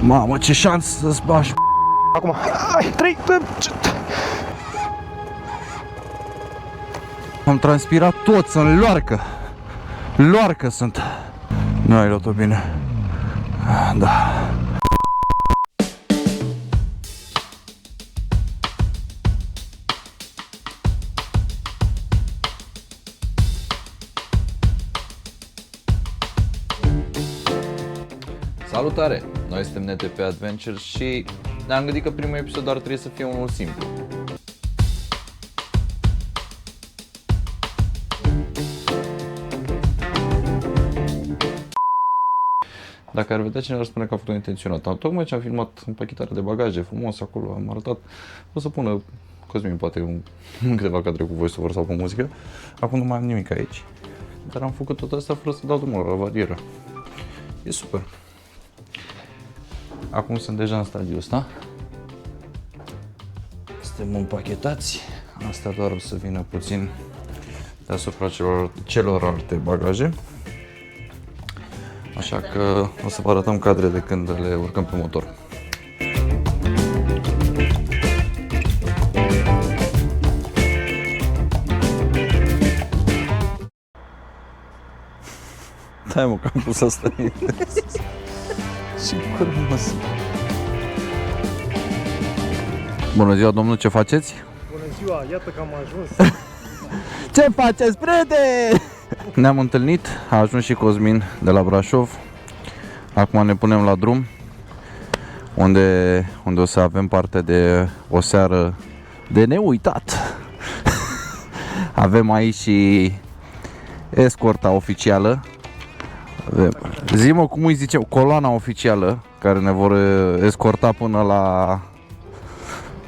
Mamă, ce șans să-ți bași. Acum, hai, 3, 2, Am transpirat tot, sunt loarcă. Loarcă sunt. Nu ai luat-o bine. Da. Salutare! Noi suntem NTP Adventure și ne-am gândit că primul episod ar trebui să fie unul simplu. Dacă ar vedea cineva, ar spune că a făcut intenționat. Tocmai ce am filmat împachitarea de bagaje, frumos acolo, am arătat. O să pună Cosmin poate câteva cadre cu voice-over sau cu muzică. Acum nu mai am nimic aici. Dar am făcut tot asta fără să dau drumul la valieră. E super. Acum sunt deja în stadiul ăsta. Suntem împachetați. Asta doar o să vină puțin deasupra celorlalte bagaje. Așa că o să vă arătăm cadre de când le urcăm pe motor. Stai mă, că am pus asta. Ce curmos. Bună ziua, domnul, ce faceți? Bună ziua, iată că am ajuns. Ce faceți, prieteni? Ne-am întâlnit, a ajuns și Cosmin de la Brașov. Acum ne punem la drum, unde o să avem parte de o seară de neuitat. Avem aici și escorta oficială. Zi-mă cum îi zicem, coloana oficială, care ne vor escorta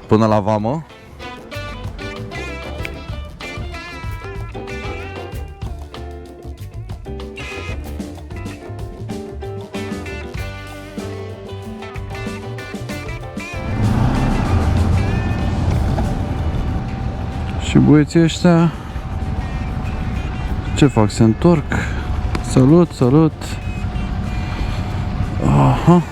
până la vamă. Și băieții ăștia ce fac? Se întorc. Salut, salut. Aha.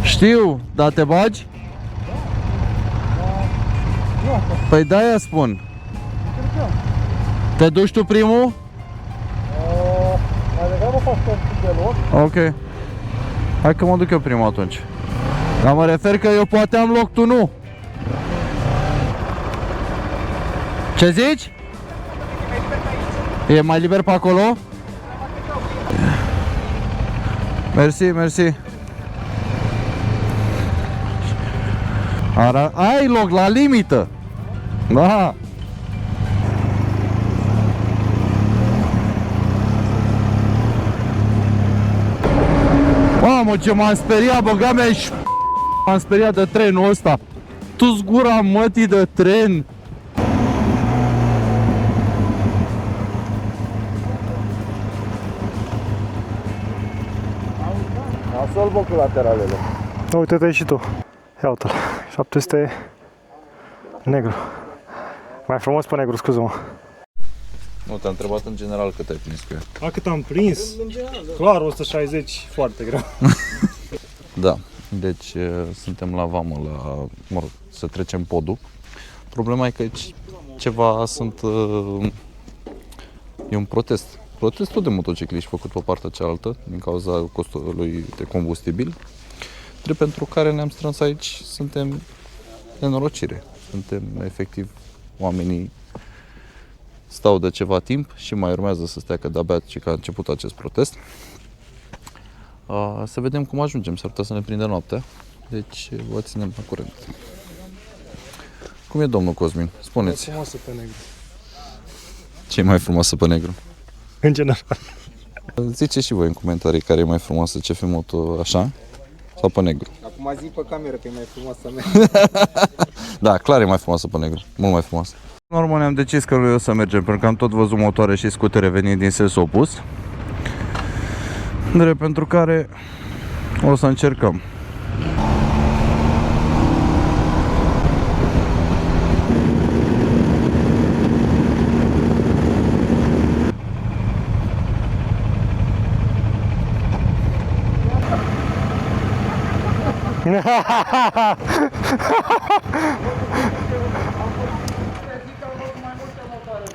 Știu, dar te bagi? Păi de-aia spun. Te duci tu primul? Mai degrabă fac de loc. Ok. Hai că mă duc eu primul atunci. Dar mă refer că eu poate am loc, tu nu. Ce zici? E mai liber pe acolo? Mersi, mersi. Ai loc la limită. Da. Mamă, ce m-am speriat, băga mea și m-am speriat de trenul ăsta. Tu-ți gura mătii de tren. Nasol, bă, cu lateralele. Uite-te și tu. Ia uite-l. 700 negru. Mai frumos pe negru, scuză-mă. Nu, te-am întrebat în general cât ai prins cu ea. A, cât am prins? Clar, 160, foarte greu. Da, deci suntem la vamă, mă rog, să trecem podul. Problema e că ceva e un protest. Protestul de motocicliști făcut pe partea cealaltă din cauza costului de combustibil, drept pentru care ne-am strâns aici. Suntem nenorocire. Suntem efectiv oamenii stau de ceva timp și mai urmează să stea, că de-abia ce că a început acest protest. Să vedem cum ajungem, s-ar putea să ne prindă noaptea, deci vă ținem la curent. Cum e, domnul Cosmin? Spuneți. E frumoasă pe negru. Ce e mai frumoasă pe negru? În general. Ziceți și voi în comentarii care e mai frumoasă, CF Moto așa sau pe negru. Acum zi pe cameră că e mai frumoasă mea. Da, clar e mai frumoasă pe negru, mult mai frumoasă. În urmă ne-am decis că noi o să mergem, pentru că am tot văzut motoare și scutere venind din sens opus. Drept pentru care o să încercăm.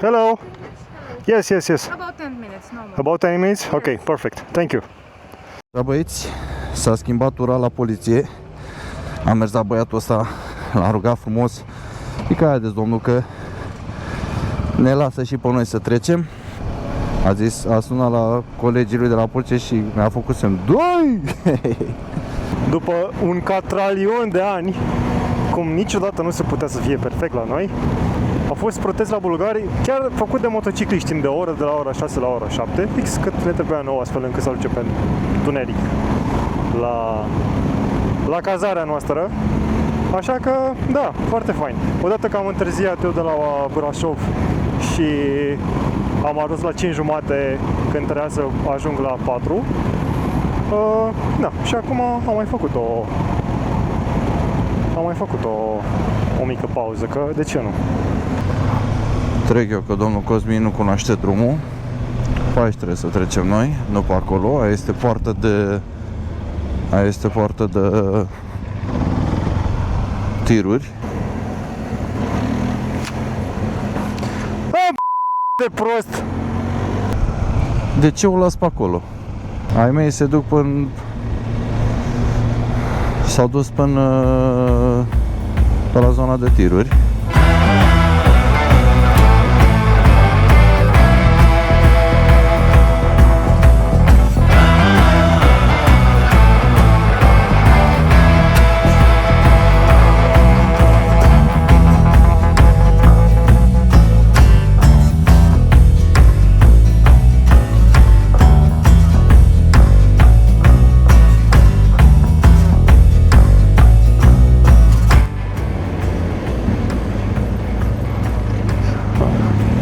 Hello. Yes, yes, yes. About 10 minutes, no more. About 10 minutes? Okay, perfect. Thank you. Da, băieți, s-a schimbat ura la poliție. Am mers la băiatul ăsta, l-am rugat frumos. Pică haideți, domnul, că ne lasă și pe noi să trecem. A sunat la colegii lui de la poliție și mi-a făcut semn. Doi! După un catralion de ani, cum niciodată nu se putea să fie perfect la noi, a fost protest la bulgari, chiar făcut de motocicliști timp de o oră, de la ora 6 la ora 7, fix cât ne trebuia nouă, astfel încât să duce pe tuneric la cazarea noastră. Așa că, da, foarte fain. Odată că am întârziat eu de la Brașov și am ajuns la 5 jumate când trebuia să ajung la 4, da, și acum am mai făcut o mică pauză, că de ce nu? Trec eu că domnul Cosmin nu cunoaște drumul. Pe aici trebuie să trecem noi, nu pe acolo. Aia este poartă de tiruri. De prost! De ce o las pe acolo? Ai mei se duc până... S-au dus până la zona de tiruri.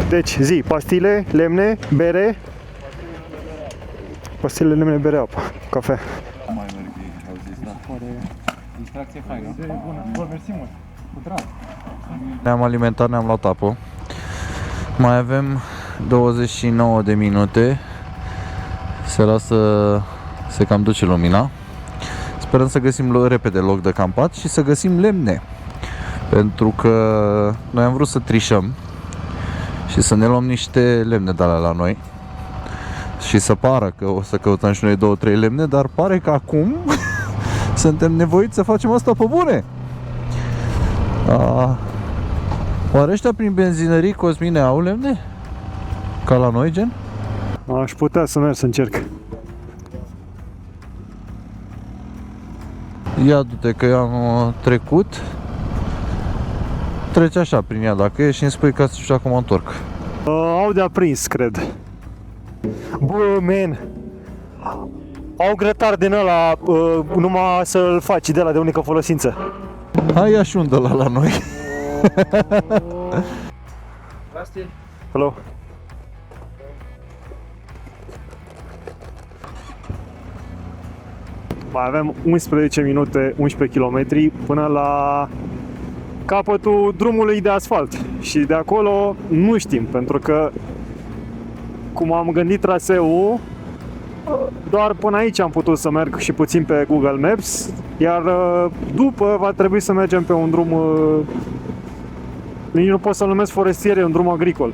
Deci, zi, pastile, lemne, bere. Pastile, lemne, bere, apă, cafea. Mai merg, au zis, da. Distracție faină. Bă, mersi mult. Cu drag. Ne-am alimentat, ne-am luat apă. Mai avem 29 de minute. Se cam duce lumina. Sperăm să găsim repede loc de campat și să găsim lemne. Pentru că noi am vrut să trișăm și să ne luăm niște lemne de alea la noi și să pară că o să căutăm și noi 2-3 lemne, dar pare că acum suntem nevoiți să facem asta pe bune. Oare ăștia prin benzinării, Cosmine, au lemne? Ca la noi, gen? Aș putea să merg să încerc. Ia du-te că eu am trecut. Treci așa prin ea dacă e și îmi spui că și acum mă întorc. Au de aprins, cred. Bă, man. Au grătar din ăla, numai să-l faci de la de unică folosință. Hai, ia și un de la noi. Hello. Mai avem 11 minute, 11 km până la capătul drumului de asfalt. Și de acolo nu știm, pentru că cum am gândit traseul, doar până aici am putut să merg și puțin pe Google Maps, iar după va trebui să mergem pe un drum, nici nu pot să-l numesc forestier, e un drum agricol,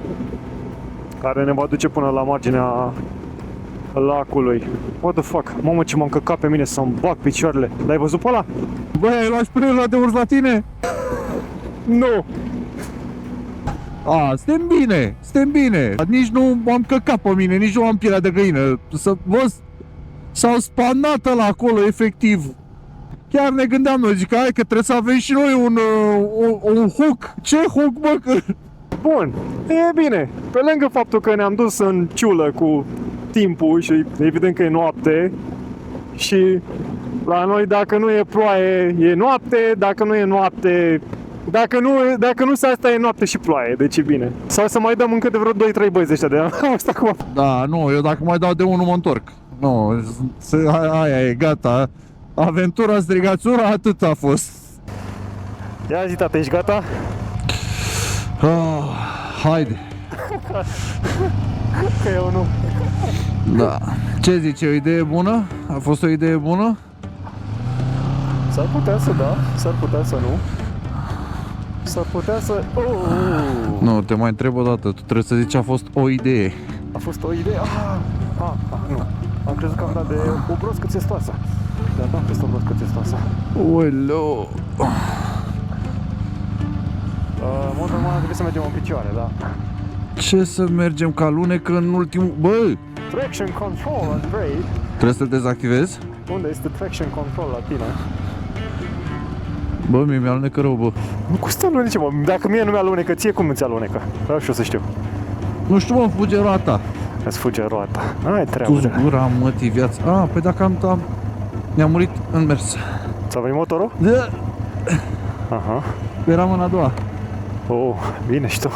care ne va duce până la marginea lacului. What the fuck? Mamă, ce m-am căcat pe mine să-mi bag picioarele. L-ai văzut pe ăla? Băi, ai luat șpânul de urs la tine? Nu! Suntem bine, suntem bine. Nici nu am căcat pe mine, nici nu am pielea de găină. S-au spanat ăla acolo, efectiv. Chiar ne gândeam noi, zic, hai că trebuie să avem și noi un hook. Ce hook, bă? Bun, e bine. Pe lângă faptul că ne-am dus în ciulă cu timpul și evident că e noapte și la noi dacă nu e ploaie e noapte, dacă nu e noapte, dacă nu se asta e noapte și ploaie, deci e bine. Sau să mai dăm încă de vreo 2-3 băieți ăștia de asta acum. Da, nu, eu dacă mai dau de unul mă întorc. Nu, aia e, gata. Aventura strigațura, atât a fost. Ia zi, tată, ești gata? Haide. Că eu nu. Da. Ce zici, e o idee bună? A fost o idee bună? S-ar putea să da, s-ar putea să nu. S-ar putea să... Nu, te mai întreb o dată, tu trebuie să zici a fost o idee. A fost o idee? Nu. Am crezut că am dat de o broscă țestoasă. Dar n-am fost o broscă țestoasă. Uelo! În mod normal trebuie să mergem în picioare, da. Ce să mergem ca lunecă în ultimul... Bă! Traction control, Andrei. Trebuie să-l dezactivezi? Unde este traction control la tine? Bă, mie mi-a alunecă rău, bă. Nu cu să alunece, mă. Dacă mie nu mi-alunecă, ție cum îți alunecă? Vreau și eu să știu. Nu știu, mă, fuge roata. Îți fuge roata. Ai treabă. Tu gura mătii viața. Păi dacă am... Mi-a murit în mers. Ți-a venit motorul? Da. Aha. Eram în a doua. Bine și tu.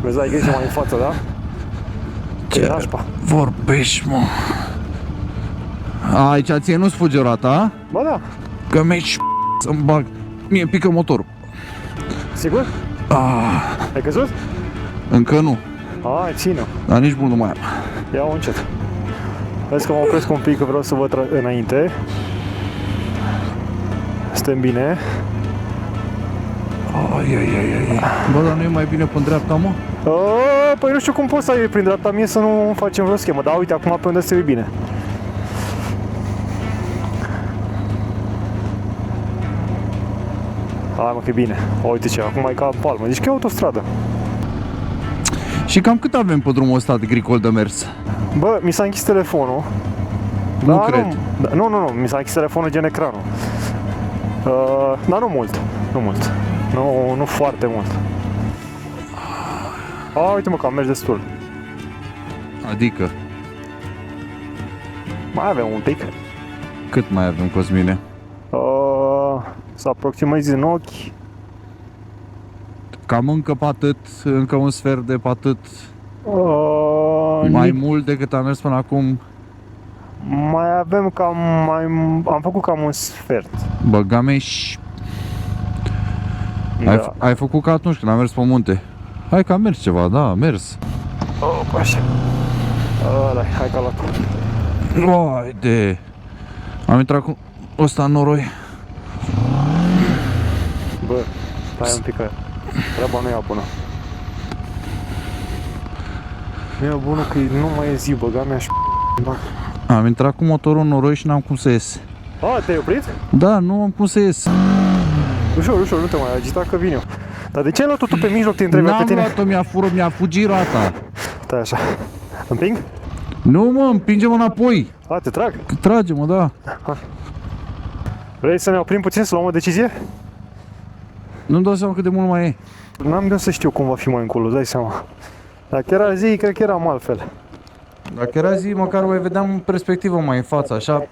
Vezi, ai grijă mai în față, da? Ce nașpa. vorbești, mă? Aici ție nu-ți fuge roata, a? Ba da. Că mi-ai să-mi bag. Mie pică motorul. Sigur? Ai căzut? Încă nu. Ține-o. Dar nici mult nu mai am. Ia-o încet. Vezi că mă opresc un pic, că vreau să văd înainte. Suntem bine. Bă, dar nu e mai bine pe dreapta, mă? Păi nu știu cum poți să ai prin dreapta mie să nu facem vreo schemă. Dar uite, acum pe unde se e bine. Hai mă, că e bine. Uite ce, acum e ca în palmă. Deci că e autostradă. Și cam cât avem pe drumul ăsta de gricol de mers? Bă, mi s-a închis telefonul. Nu cred. Nu, mi s-a închis telefonul gen ecranul. Dar nu mult. Nu foarte mult. Uite mă că am mers destul. Adică? Mai avem un pic. Cât mai avem, Cosmine? Să aproximezi în ochi. Cam încă pe atât, încă un sfert de pe atât. Mai mult decât am mers până acum. Mai avem cam, am făcut cam un sfert. Băgameș. Da. Ai făcut ca atunci când am mers pe munte. Hai că am mers ceva, da, am mers. Așa. Hai că luat. Haide. Am intrat cu ăsta în noroi. Bă, stai un pic că treaba nu e bună. Nu e bună că nu mai e zi, băga mea și Am intrat cu motorul în noroi și n-am cum să ies. Te-ai oprit? Da, nu am cum să ies. Ușor, nu te mai agita că vin eu. Dar de ce ai luat-o tu pe mijloc, te întrebi pe tine? N-am luat-o, mi-a fugit roata. Stai așa. Împing? Nu, mă, împinge-mă înapoi. Te trag? Trage-mă, da. Vrei să ne oprim puțin, să luăm o decizie? Nu-mi dau seama cât de mult mai e. N-am de să știu cum va fi mai încolo, îți dai seama. Dacă era zi, cred că eram altfel. Dacă era zi, măcar mai vedeam în perspectivă mai în față, așa.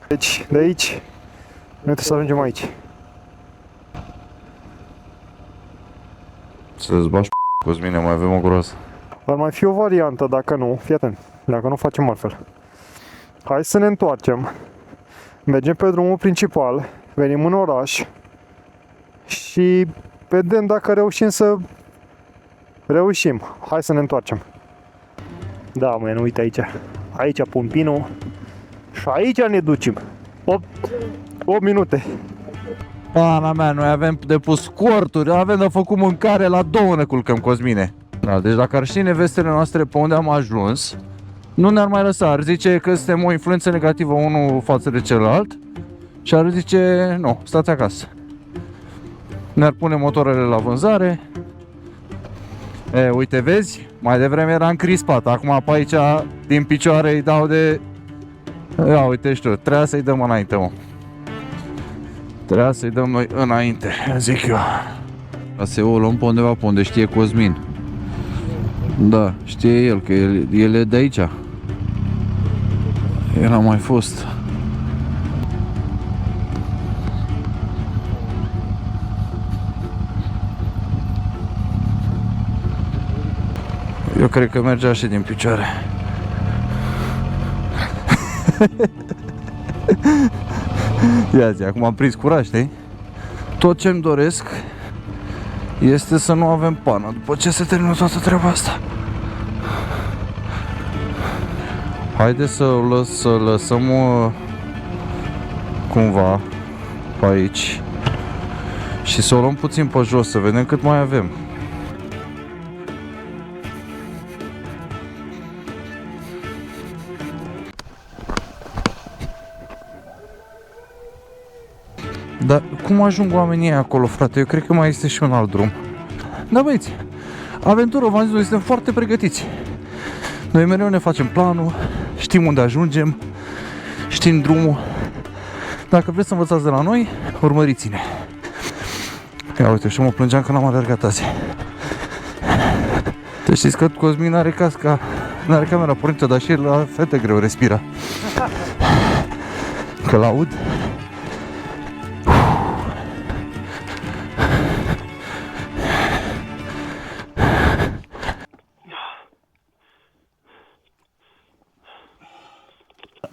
Deci, de aici, noi trebuie să ajungem aici. Să-ți bași Cosmine, mai avem o groasă. Ar mai fi o variantă, dacă nu, fii atent, dacă nu facem altfel. Hai să ne întoarcem, mergem pe drumul principal, venim în oraș și vedem dacă reușim să reușim. Hai să ne întoarcem. Da, mă, nu uite aici. Aici pun pinul și aici ne ducem. 8 minute. Pana mea, noi avem de pus corturi, avem de făcut mâncare, la 2 ne culcăm, Cosmine. Da, deci dacă ar ști nevestele noastre pe unde am ajuns, nu ne-ar mai lăsa, ar zice că suntem o influență negativă unul față de celălalt și ar zice, nu, stați acasă. Ne-ar pune motoarele la vânzare. Uite, vezi? Mai devreme era încrispat, acum pe aici, din picioare, îi dau de... Ia uite și tu, trebuia să-i dăm înainte, mă. Trebuia să-i dăm noi înainte, zic eu. Asta o luăm pe undeva, pe unde știe Cosmin. Da, știe el, că el e de aici. El a mai fost. Eu cred că mergea și din picioare. Ia zi, acum am prins curaj, știi? Tot ce-mi doresc este să nu avem pană după ce se termină toată treaba asta. Haide să lăsăm cumva pe aici și să o luăm puțin pe jos, să vedem cât mai avem. Dar cum ajung oamenii acolo, frate? Eu cred că mai este și un alt drum. Da, băieți, aventură, v-am zis, noi suntem foarte pregătiți. Noi mereu ne facem planul, știm unde ajungem, știm drumul. Dacă vreți să învățați de la noi, urmăriți-ne. Ia uite, și mă plângeam că n-am alergat azi. Te știți că Cosmin are casca, n-are camera pornită, dar și el la fete greu respira. Că l-aud.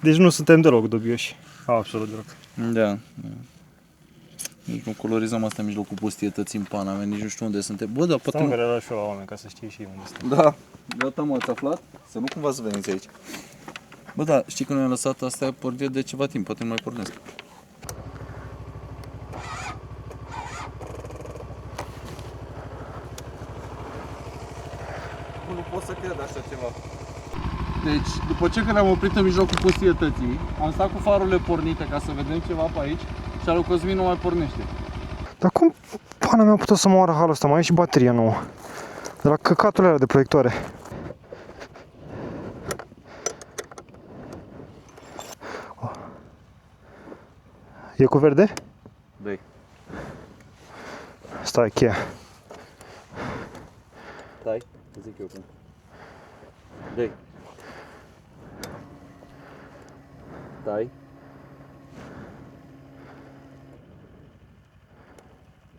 Deci nu suntem deloc dubioși. Absolut deloc. Da. Nici nu colorizăm asta în mijlocul pustietății în pana mea, nici nu știu unde suntem. Bă, da, poate... Stau că le las și eu la oameni ca să știi și unde suntem. Da, gata mă, ați aflat? Să nu cumva să veniți aici. Bă, da, știi că noi am lăsat astea pornit de ceva timp, poate nu mai pornesc. Nu pot să cred așa ceva. Deci, după ce că ne-am oprit în mijlocul pustietății, am stat cu farurile pornite ca să vedem ceva pe aici și al lui Cosmin nu mai pornește. Dar cum pana mea a putut să moară halul ăsta? Mai e și bateria nouă. De la căcatul ăla de proiectoare. E cu verde? Dă-i. Stai, cheia. Stai, zic eu cum. Dă-i. Stai.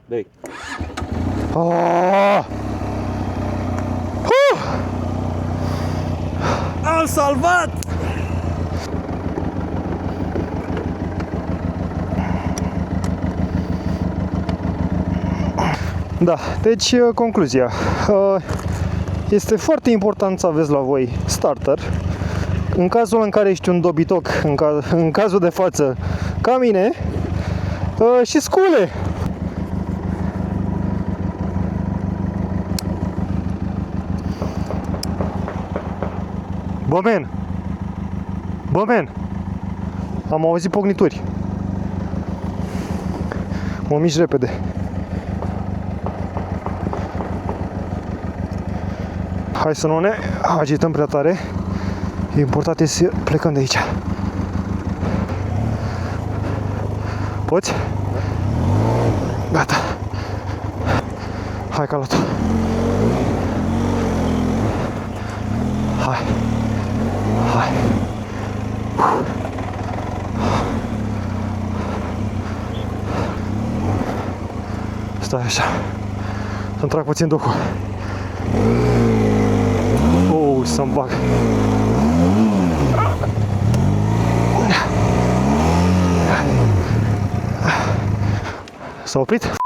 Dă-i. Oh! Am salvat! Da, deci concluzia. Este foarte important să aveți la voi starter. În cazul în care ești un dobitoc, în cazul de față, ca mine, și scule. Bă, man! Bă, man! Am auzit pocnituri. Mă mișc repede. Hai să nu ne agităm prea tare. Important este să plecăm de aici. Poți? Gata. Hai, Caloto. Hai. Hai. Stai așa. Să-mi trag puțin duhul. Să-mi bag. S-a oprit?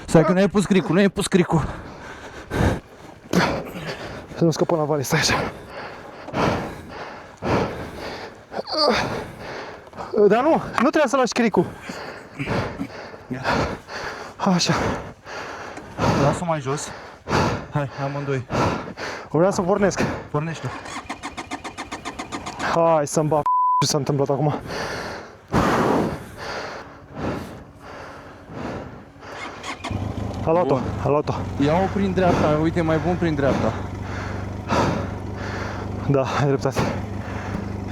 Stai că nu ai pus cricul, nu ai pus cricul. Să nu scăpăm la vale, stai așa. Dar nu trebuie să lași cricul. Așa. Lasă-o mai jos. Hai, amândoi. Vreau să pornesc. Pornește. Hai să-mi bag ce s-a întâmplat acum. A luat-o. Ia-o prin dreapta, uite, mai bun prin dreapta. Da, ai dreptate.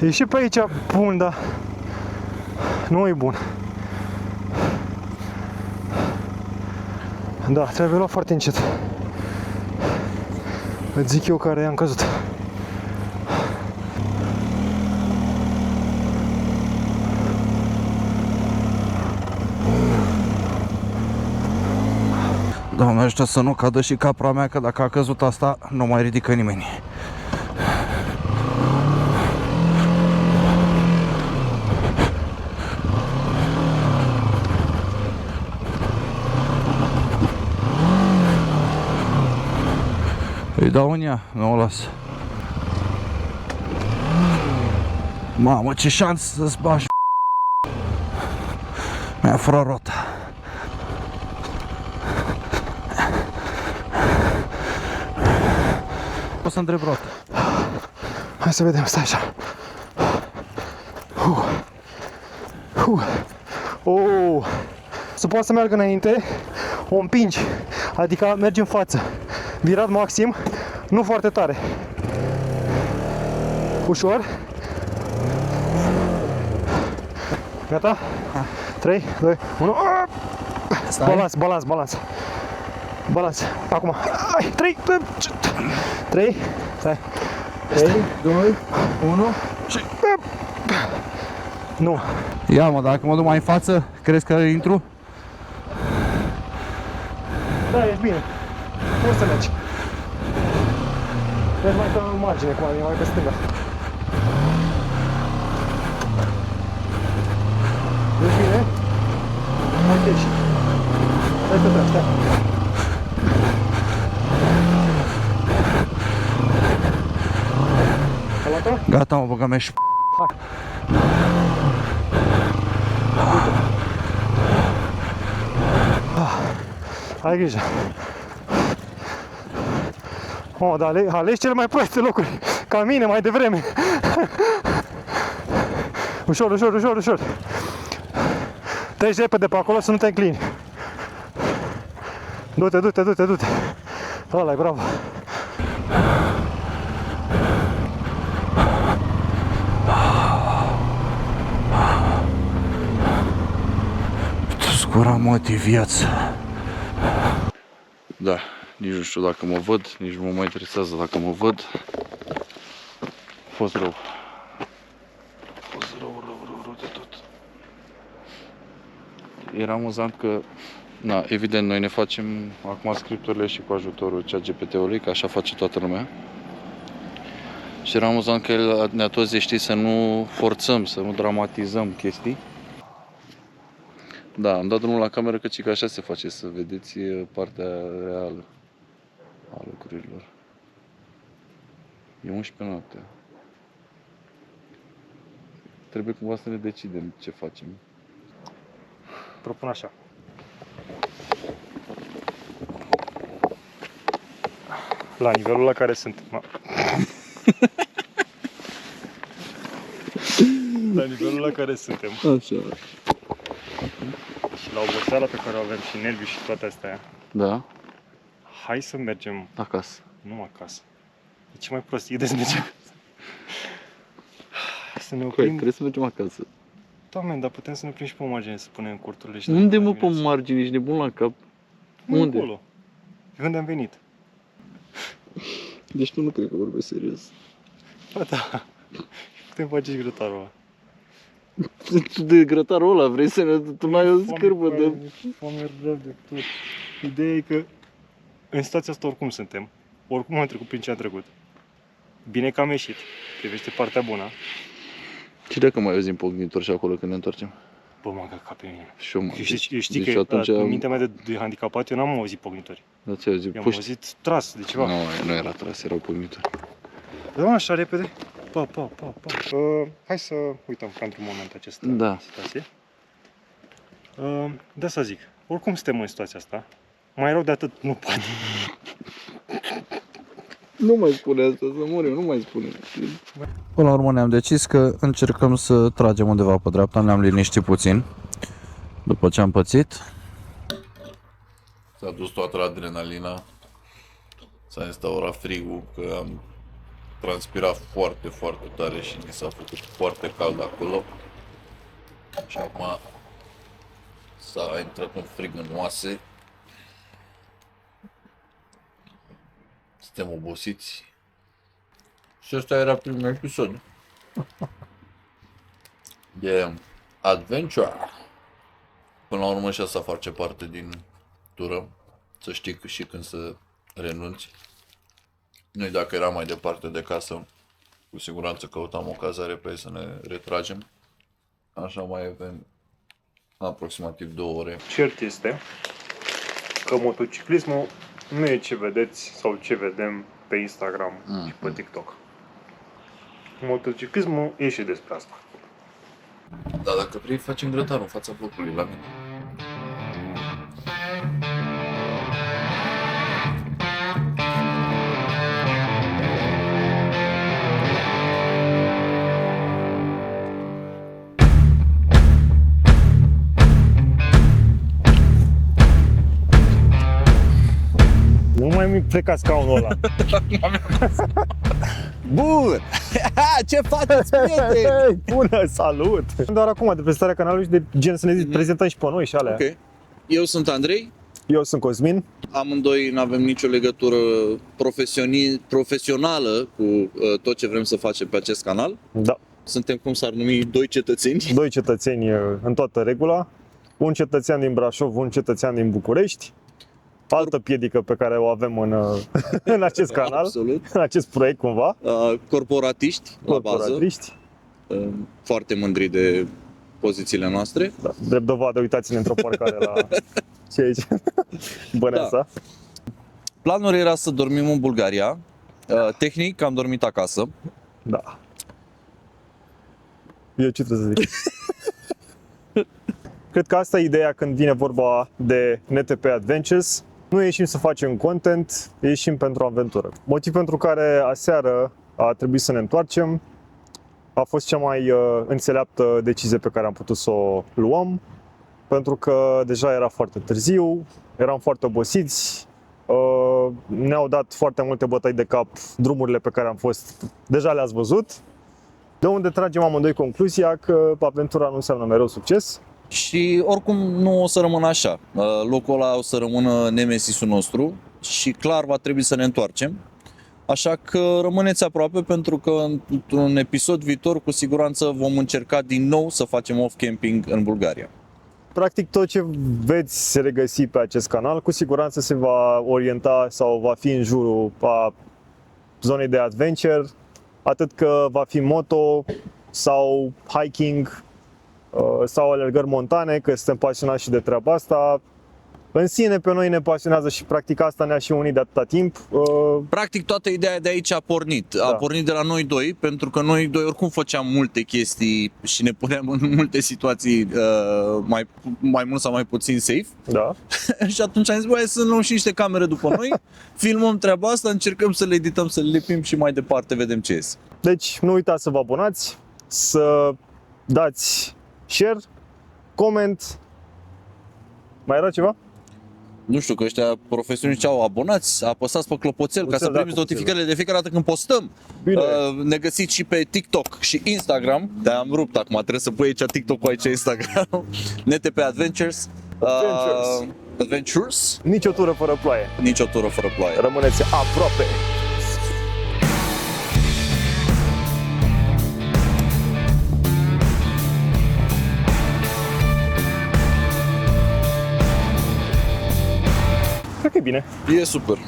E și pe aici bun, dar nu e bun. Da, trebuie luat foarte încet. Îți zic eu care am căzut. Doamne ajută să nu cadă și capra mea, că dacă a căzut asta, nu mai ridică nimeni. Îi dau în ea, nu o las. Mamă, ce șans să-ți bagi. Mi-a furat rota. O să întreb rota. Hai să vedem, stai așa. Să poată să meargă înainte, o împingi, adică mergi în față. Virat maxim, nu foarte tare. Ușor. Gata? 3, 2, 1. Balans, balans, balans. Balans. Acum. 3, 3, stai. 3, 2, 1 și... Nu. Ia mă, dacă mă duc mai în față, crezi că intru? Da, ești bine. Poți să mergi. Mergi mai pe margine, cum e mai pe stânga. Ești bine? Ok, și. Stai pe treabă, stai. Ai luat-o? Gata, mă, băgăm și... Hai. Ai grijă. Oh, dar alegi cele mai proaste locuri. Ca mine mai devreme. Ușor, ușor, ușor, ușor. Treci repede pe acolo să nu te înclini. Du-te, du-te, du-te, du-te. Ăla-i, bravo. Scura motiv viață. Da, nici nu știu dacă mă văd, nici nu mă mai interesează dacă mă văd. A fost rău. A fost rău de tot. Era amuzant că, na, evident, noi ne facem acum scripturile și cu ajutorul ChatGPT-ului, că așa face toată lumea. Și era amuzant că el ne-a tot zis, știi, să nu forțăm, să nu dramatizăm chestii. Da, am dat drumul la cameră că așa se face, să vedeți partea reală a lucrurilor. E 11 noaptea. Trebuie cumva să ne decidem ce facem. Propun așa. La nivelul la care suntem. La nivelul la care suntem. Așa. Și la oboseala pe care o avem și nervii și toate astea. Da? Hai să mergem Acasă. nu acasă. E ce mai prostie de să mergem acasă. Să ne Păi, oprim. trebuie să mergem acasă. Doamne, dar putem să ne oprim și pe o margine să punem curturile și... Unde mă pe margine? Ești nebun la cap? Unde? Acolo. De unde am venit? Deci tu nu cred că vorbești serios. Ba da. Putem face și grătarul ăla. De grătarul ăla vrei să ne... Tu n-ai o scârbă de... Foame rău de tot. Ideea e că în situația asta oricum suntem. Oricum am trecut prin ce am trecut. Bine că am ieșit. Privește partea bună. Și dacă mai auzim pocnitori și acolo când ne întoarcem? Bă, m-am căcat pe mine. Și eu mă... Știi deci că atunci în mintea mea de handicapat eu n-am auzit pocnitori. Da, ce auzi? Eu am auzit tras de ceva. Nu era tras, erau pocnitori. Da, așa repede. Pa. Hai să uităm ca într-un moment această situație. De asta zic. Oricum suntem în situația asta. Mai rău de atât nu poate. Nu mai spune asta, să mor eu, nu mai spune. Până la urmă ne-am decis că încercăm să tragem undeva pe dreapta, ne-am liniștit puțin. După ce am pățit. S-a dus toată adrenalina. S-a instaurat frigul, că am transpirat foarte, foarte tare și mi s-a făcut foarte cald acolo. Și acum s-a intrat un frig în oase. Suntem obosiți. Și ăsta era primul episod de Adventure. Până la urmă și asta face parte din tură. Să știi că și când să renunți. Noi dacă eram mai departe de casă, cu siguranță căutam o cazare pe să ne retragem. Așa mai avem aproximativ 2 ore. Cert este că motociclismul nu e ce vedeți sau ce vedem pe Instagram și pe TikTok. Motociclismul e și despre asta. Da, dacă vrei, facem grătarul în fața blocului la mine. Nu mai mi pleca scaunul ăla. Bun! Ce faceți, prieteni? Hei, bună, salut! Doar acum, de pe starea canalului și de gen să ne prezentăm și pe noi și alea. Ok. Eu sunt Andrei. Eu sunt Cosmin. Amândoi nu avem nicio legătură profesională cu tot ce vrem să facem pe acest canal. Da. Suntem, cum s-ar numi, doi cetățeni. Doi cetățeni în toată regula. Un cetățean din Brașov, un cetățean din București. Altă piedică pe care o avem în acest canal, Absolut. în acest proiect cumva. Corporatiști, la bază. Corporatiști. Foarte mândri de pozițiile noastre. Da. Drept dovadă, uitați-ne într-o parcare la ce aici, Băneasa. Da. Planul era să dormim în Bulgaria. Tehnic am dormit acasă. Da. Eu ce trebuie să zic? Cred că asta e ideea când vine vorba de NTP Adventures. Nu ieșim să facem content, ieșim pentru aventură. Motiv pentru care aseară a trebuit să ne întoarcem. A fost cea mai înțeleaptă decizie pe care am putut să o luăm, pentru că deja era foarte târziu, eram foarte obosiți, ne-au dat foarte multe bătăi de cap drumurile pe care am fost, deja le-ați văzut, de unde tragem amândoi concluzia că aventura nu înseamnă mereu succes. Și oricum nu o să rămână așa. Locul ăla o să rămână nemesisul nostru și clar va trebui să ne întoarcem. Așa că rămâneți aproape, pentru că într-un episod viitor cu siguranță vom încerca din nou să facem off-camping în Bulgaria. Practic tot ce veți regăsi pe acest canal cu siguranță se va orienta sau va fi în jurul a zonei de adventure, atât că va fi moto sau hiking sau alergări montane, că suntem pasionați și de treaba asta. În sine pe noi ne pasionează și practic asta ne-a și unit de atâta timp. Practic toată ideea de aici a pornit. Da. A pornit de la noi doi, pentru că noi doi oricum făceam multe chestii și ne puneam în multe situații mai mult sau mai puțin safe. Da. Și atunci am zis, băi, să luăm și niște camere după noi, filmăm treaba asta, încercăm să le edităm, să le lipim și mai departe vedem ce iese. Deci nu uitați să vă abonați, să dați share, comment. Mai era ceva? Nu știu, că ăștia profesioniști au abonați, apăsați pe clopoțel ca să Da, primiți notificările de fiecare dată când postăm. Bine. Ne găsiți și pe TikTok și Instagram. De-aia am rupt acum, trebuie să pui aici TikTok-ul, aici Instagram. NTP Adventures. Adventures. Nici o tură fără ploaie. Nici o tură fără ploaie. Rămâneți aproape. Cred că e bine. E super.